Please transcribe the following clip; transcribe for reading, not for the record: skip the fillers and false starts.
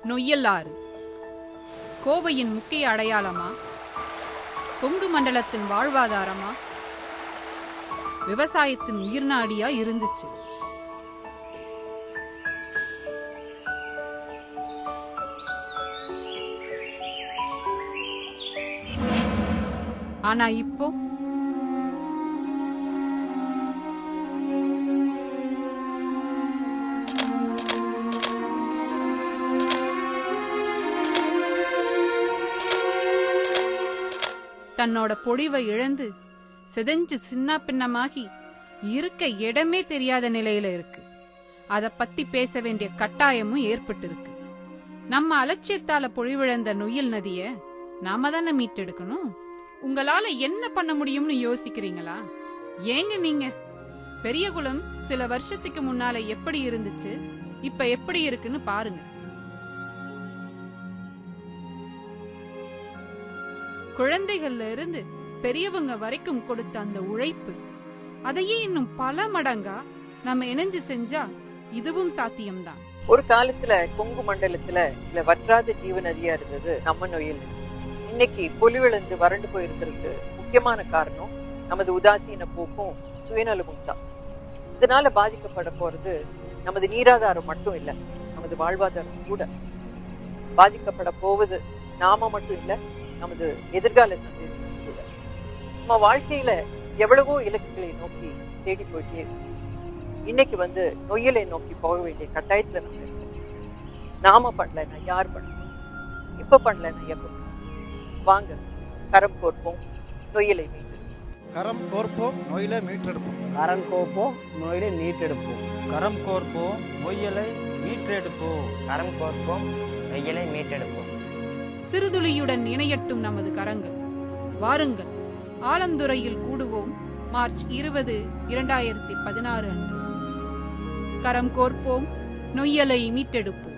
நொய்யல் ஆறு கோவையின் முக்கிய அடையாளமா, கொங்கு மண்டலத்தின் வாழ்வாதாரமா, விவசாயத்தின் உயிர்நாடியா இருந்துச்சு. ஆனா இப்போ தன்னோட பொழிவை இழந்து சிதைஞ்சு சின்ன பின்னமாகி இருக்க இடமே தெரியாத நிலையில இருக்கு. அத பத்தி பேச வேண்டிய கட்டாயமும் ஏற்பட்டு இருக்கு. நம்ம அலட்சியத்தால பொழிவிழந்த நொய்யல் நதிய நாம தானே மீட்டெடுக்கணும். உங்களால என்ன பண்ண முடியும்னு யோசிக்கிறீங்களா? ஏங்க நீங்க பெரியகுளம் சில வருஷத்துக்கு முன்னால எப்படி இருந்துச்சு, இப்ப எப்படி இருக்குன்னு பாருங்க. குழந்தைகள்ல இருந்து பெரியவங்க வரைக்கும் கொடுத்த அந்த உழைப்பு, அதையே இன்னும் பல மடங்கா நம்ம இணைஞ்சு செஞ்சா இதுவும் சாத்தியம்தான். ஒரு காலத்துல கொங்கு மண்டலத்துல இல்ல வற்றாத ஜீவ நதியா இருந்தது நம்ம நொய்யல். இன்னைக்கு பொலிவிழந்து வறண்டு போயிருக்கிறதுக்கு முக்கியமான காரணம் நமது உதாசீன போக்கும் சுயநலமும் தான். இதனால பாதிக்கப்பட போறது நமது நீராதாரம் மட்டும் இல்ல, நமது வாழ்வாதாரம் கூட. பாதிக்கப்பட போவது நாம மட்டும் இல்ல, நமது எதிர்கால சந்ததியும் கூட. நம்ம வாழ்க்கையில எவ்வளவோ இலக்குகளை நோக்கி தேடி போயிட்டே இருக்கு. இன்னைக்கு நொய்யலை நோக்கி போக வேண்டிய கட்டாயத்துல நம்ம இருக்கோம். நாம பண்ணலன்னா யார் பண்ணணும்? இப்ப பண்ணலன்னா எப்ப? வாங்க கரம் கோர்ப்போம், நொய்யலை மீட்டெடுப்போம். கரம் கோர்ப்போம், நொய்யலை மீட்டெடுப்போம். கரம் கோர்ப்போம், நொய்யலை மீட்டெடுப்போம். கரம் கோர்ப்போம், நொய்யலை மீட்டெடுப்போம். கரம் கோர்ப்போம், நொய்யலை மீட்டெடுப்போம். சிறுதுளியுடன் இணையட்டும் நமது கரங்கள். வாருங்கள், ஆலந்துறையில் கூடுவோம். மார்ச் 20, 2016 அன்று. கரம் கோர்ப்போம், நொய்யலை மீட்டெடுப்போம்.